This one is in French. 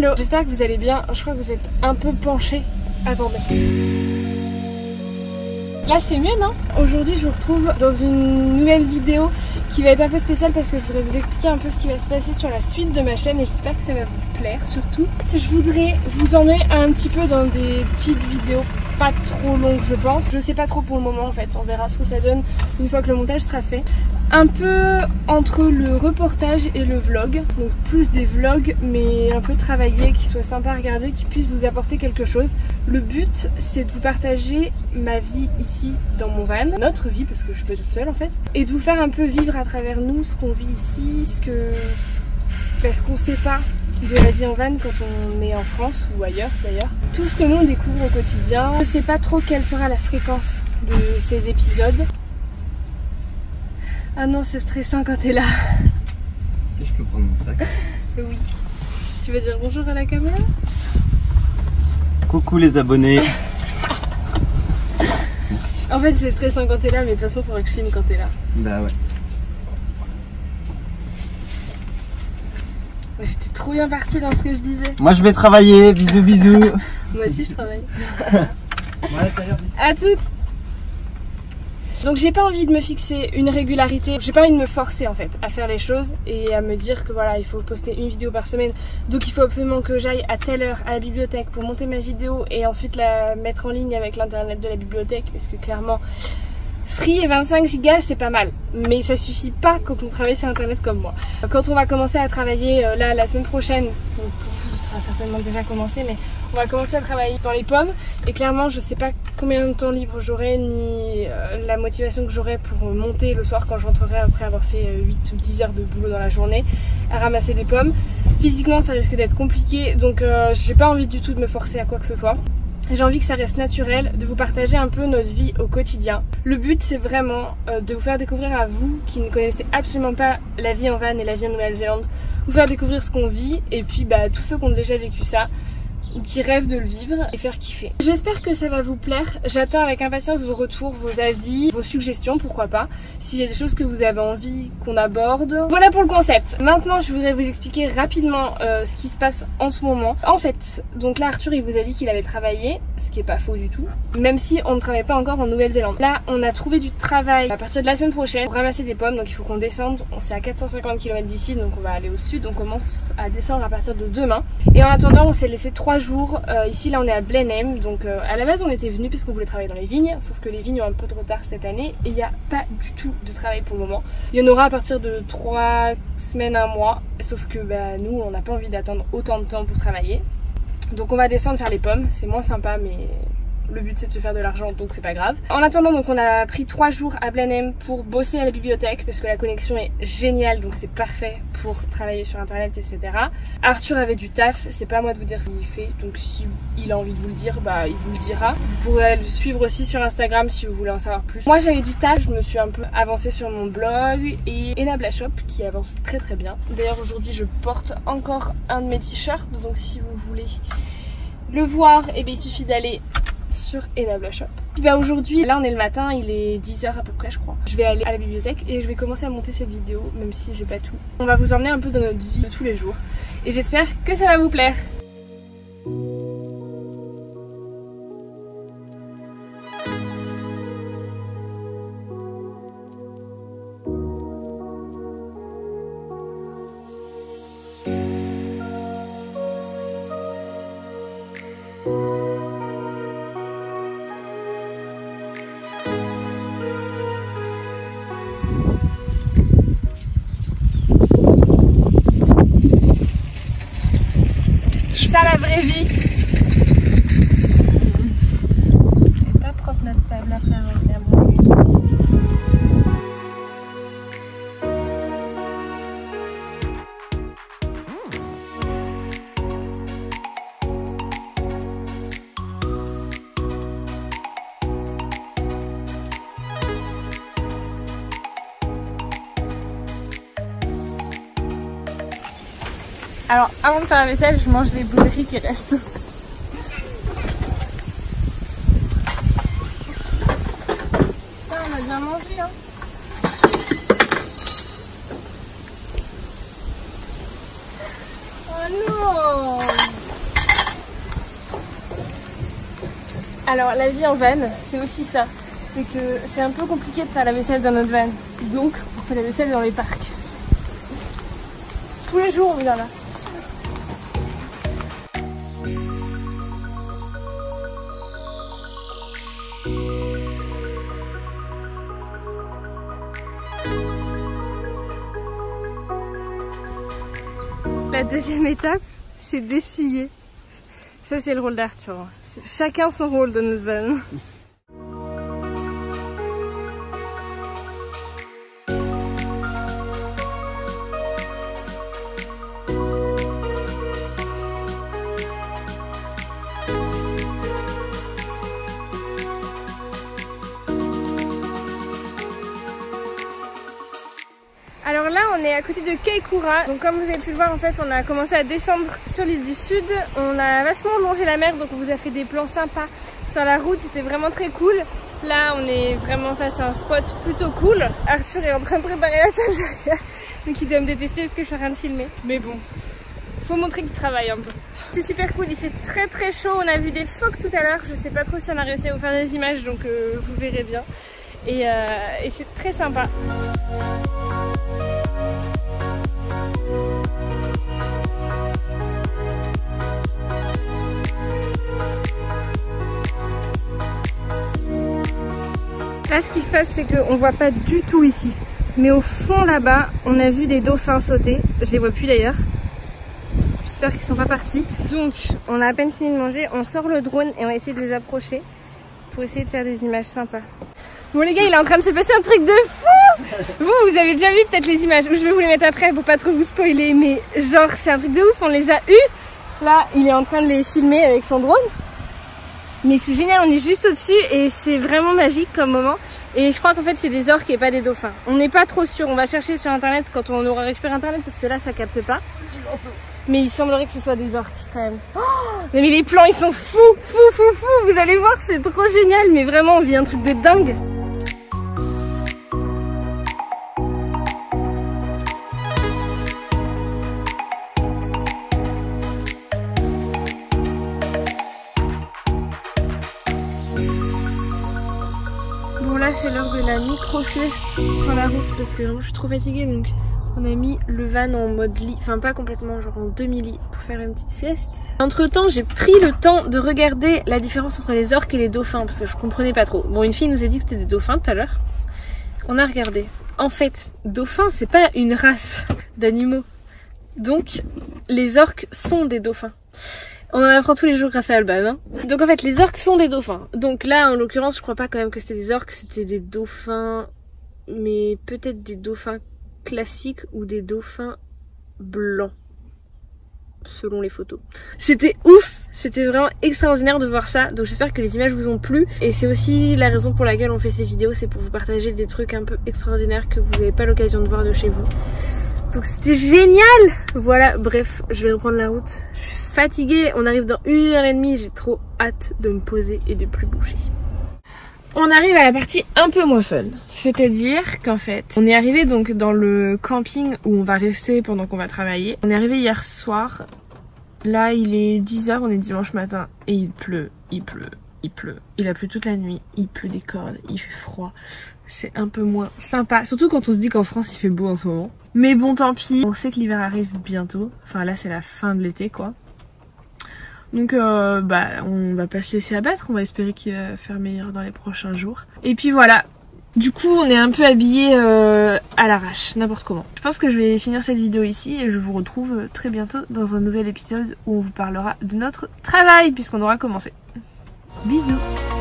Hello, j'espère que vous allez bien. Je crois que vous êtes un peu penchés. Attendez. Là c'est mieux, non? Aujourd'hui je vous retrouve dans une nouvelle vidéo qui va être un peu spéciale parce que je voudrais vous expliquer un peu ce qui va se passer sur la suite de ma chaîne et j'espère que ça va vous plaire surtout. Je voudrais vous emmener un petit peu dans des petites vidéos pas trop longues je pense. Je sais pas trop pour le moment en fait, on verra ce que ça donne une fois que le montage sera fait. Un peu entre le reportage et le vlog, donc plus des vlogs mais un peu travaillés, qui soient sympas à regarder, qui puissent vous apporter quelque chose. Le but c'est de vous partager ma vie ici dans mon van, notre vie parce que je suis pas toute seule en fait, et de vous faire un peu vivre à travers nous ce qu'on vit ici, ce qu'on sait pas de la vie en van quand on est en France ou ailleurs d'ailleurs. Tout ce que nous on découvre au quotidien. Je sais pas trop quelle sera la fréquence de ces épisodes. Ah non, c'est stressant quand t'es là. Est-ce que je peux prendre mon sac? Oui. Tu veux dire bonjour à la caméra? Coucou les abonnés. Merci. En fait c'est stressant quand t'es là, mais de toute façon il faudrait que je filme quand t'es là. Bah ouais. J'étais trop bien partie dans ce que je disais. Moi je vais travailler, bisous bisous. Moi aussi je travaille. Ouais, à toutes. Donc j'ai pas envie de me fixer une régularité, j'ai pas envie de me forcer en fait à faire les choses et à me dire que voilà il faut poster une vidéo par semaine, donc il faut absolument que j'aille à telle heure à la bibliothèque pour monter ma vidéo et ensuite la mettre en ligne avec l'internet de la bibliothèque, parce que clairement Free et 25 Go c'est pas mal, mais ça suffit pas quand on travaille sur internet comme moi. Quand on va commencer à travailler là la semaine prochaine, donc pour vous ce sera certainement déjà commencé, mais on va commencer à travailler dans les pommes et clairement je sais pas combien de temps libre j'aurai ni la motivation que j'aurai pour monter le soir quand je rentrerai après avoir fait 8 ou 10 heures de boulot dans la journée à ramasser des pommes. Physiquement ça risque d'être compliqué, donc j'ai pas envie du tout de me forcer à quoi que ce soit. J'ai envie que ça reste naturel, de vous partager un peu notre vie au quotidien. Le but c'est vraiment de vous faire découvrir à vous qui ne connaissez absolument pas la vie en van et la vie en Nouvelle-Zélande, vous faire découvrir ce qu'on vit et puis tous ceux qui ont déjà vécu ça ou qui rêvent de le vivre et faire kiffer. J'espère que ça va vous plaire, j'attends avec impatience vos retours, vos avis, vos suggestions, pourquoi pas, s'il y a des choses que vous avez envie qu'on aborde. Voilà pour le concept. Maintenant je voudrais vous expliquer rapidement ce qui se passe en ce moment. En fait, donc là Arthur il vous a dit qu'il avait travaillé, ce qui est pas faux du tout, même si on ne travaille pas encore en Nouvelle-Zélande. Là on a trouvé du travail à partir de la semaine prochaine pour ramasser des pommes, donc il faut qu'on descende, c'est à 450 km d'ici, donc on va aller au sud, on commence à descendre à partir de demain. Et en attendant on s'est laissé 3 jours. Ici là on est à Blenheim, donc à la base on était venu puisqu'on voulait travailler dans les vignes, sauf que les vignes ont un peu de retard cette année et il n'y a pas du tout de travail pour le moment. Il y en aura à partir de 3 semaines, 1 mois, sauf que nous on n'a pas envie d'attendre autant de temps pour travailler. Donc on va descendre faire les pommes, c'est moins sympa mais le but c'est de se faire de l'argent donc c'est pas grave. En attendant donc on a pris 3 jours à Blenheim pour bosser à la bibliothèque parce que la connexion est géniale, donc c'est parfait pour travailler sur internet etc. Arthur avait du taf, c'est pas à moi de vous dire ce qu'il fait, donc si il a envie de vous le dire il vous le dira. Vous pourrez le suivre aussi sur Instagram si vous voulez en savoir plus. Moi j'avais du taf, je me suis un peu avancée sur mon blog et Enabla Shop qui avance très très bien. D'ailleurs aujourd'hui je porte encore un de mes t-shirts, donc si vous voulez le voir il suffit d'aller sur Enabla Shop. Aujourd'hui, là on est le matin, il est 10 h à peu près je crois. Je vais aller à la bibliothèque et je vais commencer à monter cette vidéo, même si j'ai pas tout. On va vous emmener un peu dans notre vie de tous les jours et j'espère que ça va vous plaire. Ça la vraie vie. C'est pas propre notre table à faire avec la brouille. Alors avant de faire la vaisselle, je mange les bouteilles qui restent. Ça, on a bien mangé hein. Oh non. Alors la vie en van, c'est aussi ça. C'est que c'est un peu compliqué de faire la vaisselle dans notre van. Donc on fait la vaisselle dans les parcs. Tous les jours on vient là. La deuxième étape, c'est d'essuyer. Ça c'est le rôle d'Arthur. Chacun son rôle dans notre van. Alors là on est à côté de Kaikoura, donc comme vous avez pu le voir en fait on a commencé à descendre sur l'île du Sud, on a vachement longé la mer donc on vous a fait des plans sympas sur la route, c'était vraiment très cool. Là on est vraiment face à un spot plutôt cool, Arthur est en train de préparer la table derrière, donc il doit me détester parce que je suis en train de filmer, mais bon, faut montrer qu'il travaille un peu. C'est super cool, il fait très très chaud, on a vu des phoques tout à l'heure, je sais pas trop si on a réussi à vous faire des images donc vous verrez bien, et c'est très sympa. Là ce qui se passe c'est qu'on voit pas du tout ici, mais au fond là-bas on a vu des dauphins sauter, je les vois plus d'ailleurs, j'espère qu'ils sont pas partis. Donc on a à peine fini de manger, on sort le drone et on va essayer de les approcher pour essayer de faire des images sympas. Bon les gars, il est en train de se passer un truc de fou. Vous avez déjà vu peut-être les images, ou je vais vous les mettre après pour pas trop vous spoiler, mais genre c'est un truc de ouf, on les a eus. Là il est en train de les filmer avec son drone. Mais c'est génial, on est juste au-dessus et c'est vraiment magique comme moment. Et je crois qu'en fait c'est des orques et pas des dauphins. On n'est pas trop sûr, on va chercher sur internet quand on aura récupéré internet parce que là ça capte pas. Mais il semblerait que ce soit des orques quand même. Oh, mais les plans ils sont fous, vous allez voir c'est trop génial. Mais vraiment on vit un truc de dingue. Là c'est l'heure de la micro-sieste sur la route parce que je suis trop fatiguée, donc on a mis le van en mode lit, enfin pas complètement, genre en demi-lit pour faire une petite sieste. Entre temps j'ai pris le temps de regarder la différence entre les orques et les dauphins parce que je comprenais pas trop. Bon, une fille nous a dit que c'était des dauphins tout à l'heure, on a regardé. En fait, dauphin c'est pas une race d'animaux, donc les orques sont des dauphins. On en apprend tous les jours grâce à Alban, hein. Donc en fait les orques sont des dauphins. Donc là en l'occurrence je crois pas quand même que c'était des orques, c'était des dauphins, mais peut-être des dauphins classiques ou des dauphins blancs selon les photos. C'était ouf, c'était vraiment extraordinaire de voir ça, donc j'espère que les images vous ont plu et c'est aussi la raison pour laquelle on fait ces vidéos, c'est pour vous partager des trucs un peu extraordinaires que vous n'avez pas l'occasion de voir de chez vous. Donc c'était génial. Voilà, bref, je vais reprendre la route. Je suis fatiguée, on arrive dans 1h30, j'ai trop hâte de me poser et de plus bouger. On arrive à la partie un peu moins fun. C'est-à-dire qu'en fait, on est arrivé donc dans le camping où on va rester pendant qu'on va travailler. On est arrivé hier soir. Là, il est 10h, on est dimanche matin et il pleut, il pleut, il pleut. Il a plu toute la nuit, il pleut des cordes, il fait froid. C'est un peu moins sympa, surtout quand on se dit qu'en France il fait beau en ce moment. Mais bon, tant pis, on sait que l'hiver arrive bientôt. Enfin là c'est la fin de l'été quoi. Donc bah on va pas se laisser abattre, on va espérer qu'il va faire meilleur dans les prochains jours. Et puis voilà, du coup on est un peu habillés à l'arrache, n'importe comment. Je pense que je vais finir cette vidéo ici et je vous retrouve très bientôt dans un nouvel épisode où on vous parlera de notre travail puisqu'on aura commencé. Bisous.